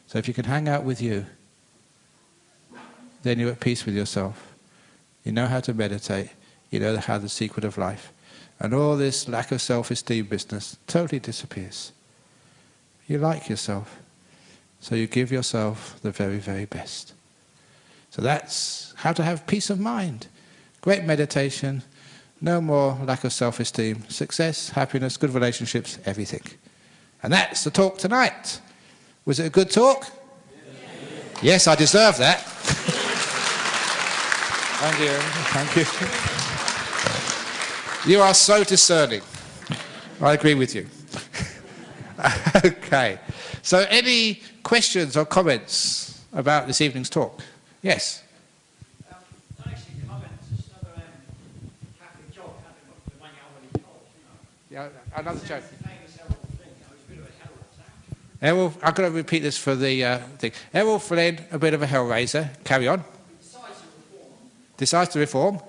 So if you can hang out with you, then you're at peace with yourself. You know how to meditate. You know how the secret of life. And all this lack of self-esteem business totally disappears. You like yourself. So you give yourself the very, very best. So that's how to have peace of mind. Great meditation. No more lack of self-esteem. Success, happiness, good relationships, everything. And that's the talk tonight. Was it a good talk? Yes, I deserve that. Thank you. Thank you. You are so discerning. I agree with you. Okay. So any questions or comments about this evening's talk? Yes? Yeah, another joke. Errol, I've got to repeat this for the thing. Errol Flynn, a bit of a hellraiser. Carry on. Decides to reform.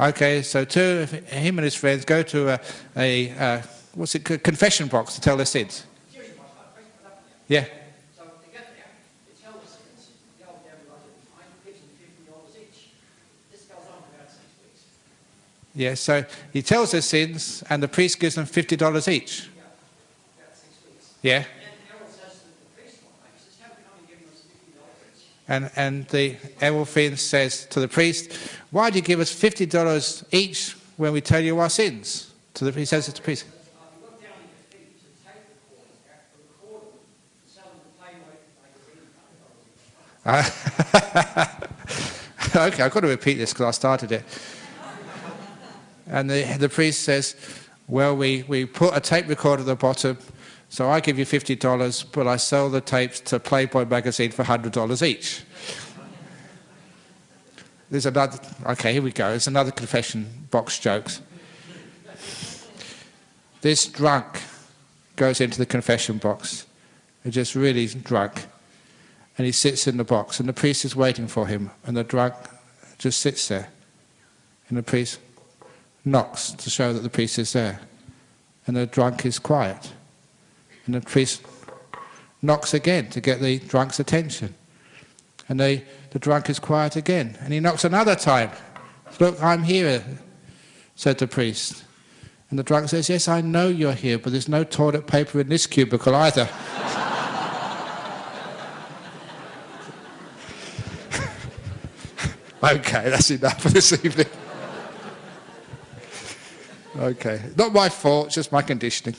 Okay, so him and his friends go to a confession box to tell their sins. Yeah. Yeah, so he tells their sins, and the priest gives them $50 each. Yeah. And the Errol Flynn says to the priest, "Why do you give us $50 each when we tell you our sins?" He says it to the priest. Okay, I've got to repeat this because I started it. And the priest says, "Well, we put a tape recorder at the bottom, so I give you $50, but I sell the tapes to Playboy magazine for $100 each." There's another. Okay, here we go. There's another confession box jokes. This drunk goes into the confession box. He's just really drunk, and he sits in the box, and the priest is waiting for him, and the drunk just sits there, and the priest knocks to show that the priest is there, and the drunk is quiet, and the priest knocks again to get the drunk's attention, and the drunk is quiet again, and he knocks another time. "Look, I'm here," said the priest, and the drunk says, "Yes, I know you're here, but there's no toilet paper in this cubicle either." Okay, that's enough for this evening. Okay, not my fault, just my conditioning.